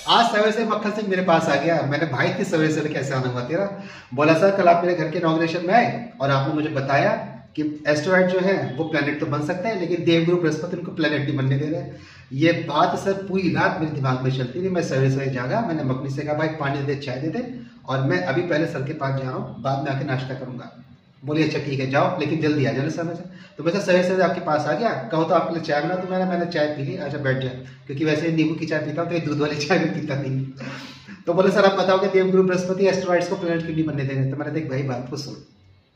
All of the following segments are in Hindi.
आज सवेरे से मक्खन सिंह मेरे पास आ गया। मैंने भाई इतनी सवेरे सवेरे कैसे आना हुआ तेरा? बोला सर कल आप मेरे घर के इनॉग्रेशन में आए और आपने मुझे बताया कि एस्टेरॉइड जो है वो प्लेनेट तो बन सकते हैं लेकिन देवगुरु बृहस्पति उनको प्लेनेट नहीं बनने दे रहे। ये बात सर पूरी रात मेरे दिमाग में चलती थी। मैं सवेरे सवेरे जागा, मैंने मम्मी से कहा भाई पानी दे दे, चाय दे दे, और मैं अभी पहले सर के पास जा रहा हूँ, बाद में आके नाश्ता करूंगा। बोले अच्छा ठीक है जाओ, लेकिन जल्दी आ जाना समय से। तो मैं सवेरे सवेरे आपके पास आ गया, कहो तो आपके लिए चाय बना, तो मैंने चाय पी ली। अच्छा बैठ जाए, क्योंकि वैसे नींबू की चाय पीता हूँ तो ये दूध वाली चाय भी पीता नहीं। तो बोले सर आप बताओ कि देवगुरु बृहस्पति एस्टेरॉइड्स को प्लेनेट क्यों नहीं बनने देंगे? तो मैंने देख भाई बात को सुन,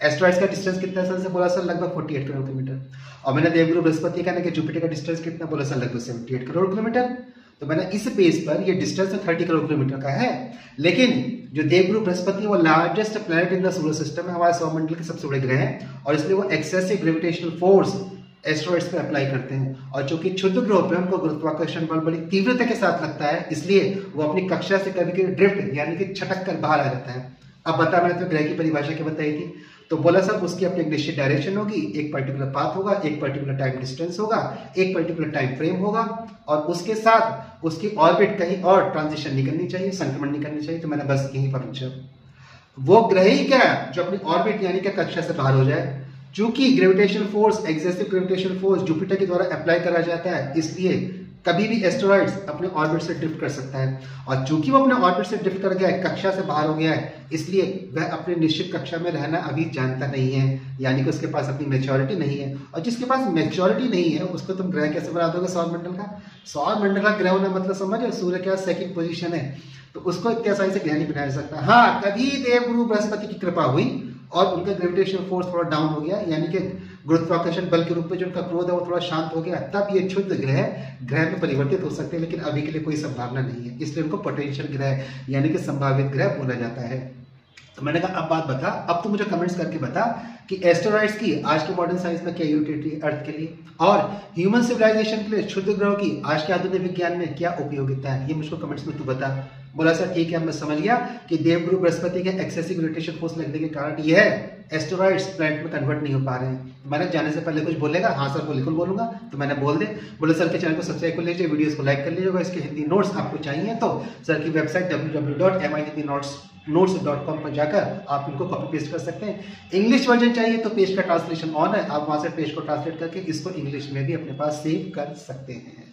एस्टेरॉइड्स का डिस्टेंस कितना है सन से? बोला सर लगभग 48 करोड़ किलोमीटर। और मैंने देवगुरु बृहस्पति का कि जुपिटर का डिस्टेंस कितना? बोला सर लगभग 78 करोड़ किलोमीटर। तो मैंने इस बेस पर ये डिस्टेंस तो 30 करोड़ किलोमीटर का है, लेकिन जो देवगुरु बृहस्पति वो largest planet in the solar system है, हमारे सौरमंडल के सबसे बड़े ग्रह हैं, और इसलिए वो एक्सेसिव ग्रेविटेशनल फोर्स एस्टेरॉइड्स पे अप्लाई करते हैं। और चूंकि क्षुद्र ग्रहों पे उनको गुरुत्वाकर्षण बल बड़ी तीव्रता के साथ लगता है, इसलिए वो अपनी कक्षा से कभी कभी ड्रिफ्ट यानी कि छटक कर बाहर आ जाता है। अब बता, मैंने तो ग्रह की परिभाषा क्या बताई थी? तो बोला सब उसकी अपनी एक निश्चित डायरेक्शन होगी, एक पर्टिकुलर पाथ होगा, एक पर्टिकुलर टाइम डिस्टेंस होगा, एक पर्टिकुलर टाइम फ्रेम होगा, और उसके साथ उसकी ऑर्बिट कहीं और ट्रांजिशन नहीं करनी चाहिए, संक्रमण नहीं करनी चाहिए। तो मैंने बस यहीं पर पूछा, वो ग्रह ही क्या जो अपनी ऑर्बिट यानी कि कक्षा से बाहर हो जाए। चूंकि gravitational force, excessive gravitational force Jupiter के द्वारा अप्लाई करा जाता है, इसलिए कभी भी एस्टेरॉइड्स अपने ऑर्बिट से ड्रिफ्ट कर सकता है। और चूंकि वो अपने ऑर्बिट से ड्रिफ्ट कर गया है, कक्षा से बाहर हो गया है, इसलिए वह अपने निश्चित कक्षा में रहना अभी जानता नहीं है, यानी कि उसके पास अपनी मैच्योरिटी नहीं है। और जिसके पास मैच्योरिटी नहीं है उसको तुम ग्रह कैसे बना दोगे सौरमंडल का? सौरमंडल का ग्रह होना मतलब समझो, सूर्य का सेकंड पोजीशन है, तो उसको इतनी आसानी से ग्रह नहीं बनाया जा सकता। हाँ, कभी देवगुरु बृहस्पति की कृपा हुई और उनका ग्रेविटेशनल फोर्स थोड़ा डाउन हो गया, यानी कि गुरुत्वाकर्षण बल के रूप में जो उनका क्रोध है वो थोड़ा शांत हो गया, तब ये क्षुद्र ग्रह में परिवर्तित हो सकते हैं, लेकिन अभी के लिए कोई संभावना नहीं है। इसलिए उनको पोटेंशियल ग्रह यानी कि संभावित ग्रह बोला जाता है। तो मैंने कहा अब बात बता, अब तू मुझे कमेंट्स करके बता कि एस्टेरॉइड्स की आज के मॉडर्न साइंस में क्या यूटिलिटी है अर्थ के लिए, और ह्यूमन सिविलाइजेशन के लिए क्षुद्र ग्रहों की आज के आधुनिक विज्ञान में क्या उपयोगिता है, ये मुझको कमेंट्स में तू बता। बोला सर ठीक है, मैं समझ गया कि देवगुरु बृहस्पति के एक्सेसिव ग्रेविटेशन फोर्स लगने के कारण यह एस्टेरॉइड्स प्लैनेट में कन्वर्ट नहीं हो पा रहे हैं। मैंने जाने से पहले कुछ बोलेगा? हाँ सर बिल्कुल बोलूंगा। तो मैंने बोल दे, बोले सर के चैनल को सब्सक्राइब कर लीजिए, वीडियोस को लाइक कर लीजिएगा। इसके हिंदी नोट्स आपको चाहिए तो सर की वेबसाइट www.mihindinotes.com पर जाकर आप इनको कॉपी पेस्ट कर सकते हैं। इंग्लिश वर्जन चाहिए तो पेज का ट्रांसलेशन ऑन है, आप वहां से पेज को ट्रांसलेट करके इसको इंग्लिश में भी अपने पास सेव कर सकते हैं।